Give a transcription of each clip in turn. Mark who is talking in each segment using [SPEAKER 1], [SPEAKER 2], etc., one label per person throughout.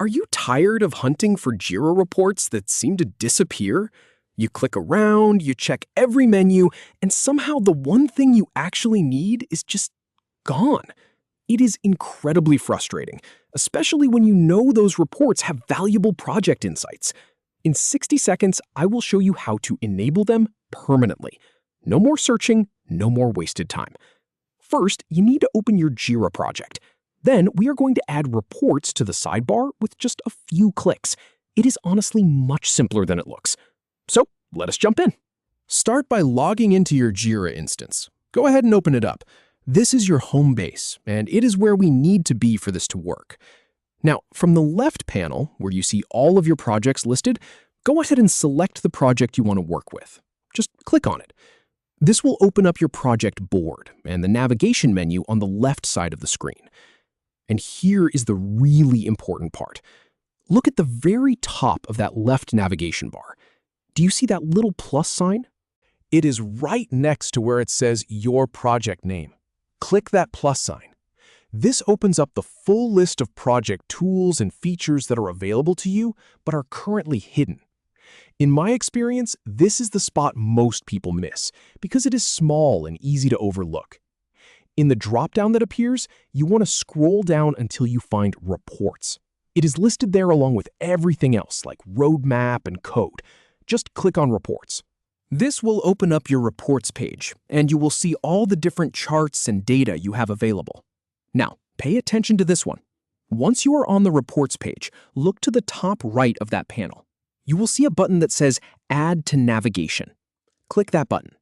[SPEAKER 1] Are you tired of hunting for Jira reports that seem to disappear? You click around, you check every menu, and somehow the one thing you actually need is just gone. It is incredibly frustrating, especially when you know those reports have valuable project insights. In 60 seconds, I will show you how to enable them permanently. No more searching, no more wasted time. First, you need to open your Jira project. Then we are going to add reports to the sidebar with just a few clicks. It is honestly much simpler than it looks. So let us jump in. Start by logging into your Jira instance. Go ahead and open it up. This is your home base, and it is where we need to be for this to work. Now, from the left panel, where you see all of your projects listed, go ahead and select the project you want to work with. Just click on it. This will open up your project board and the navigation menu on the left side of the screen. And here is the really important part. Look at the very top of that left navigation bar. Do you see that little plus sign?
[SPEAKER 2] It is right next to where it says your project name. Click that plus sign. This opens up the full list of project tools and features that are available to you but are currently hidden. In my experience, this is the spot most people miss because it is small and easy to overlook. In the dropdown that appears, you want to scroll down until you find Reports. It is listed there along with everything else like roadmap and code. Just click on Reports. This will open up your Reports page, and you will see all the different charts and data you have available. Now, pay attention to this one. Once you are on the Reports page, look to the top right of that panel. You will see a button that says Add to Navigation. Click that button.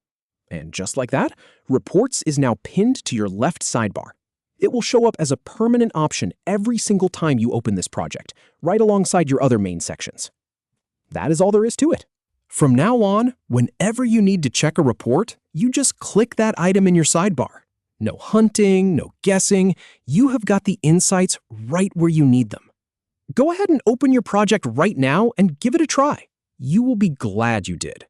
[SPEAKER 2] And just like that, Reports is now pinned to your left sidebar. It will show up as a permanent option every single time you open this project, right alongside your other main sections. That is all there is to it. From now on, whenever you need to check a report, you just click that item in your sidebar. No hunting, no guessing. You have got the insights right where you need them. Go ahead and open your project right now and give it a try. You will be glad you did.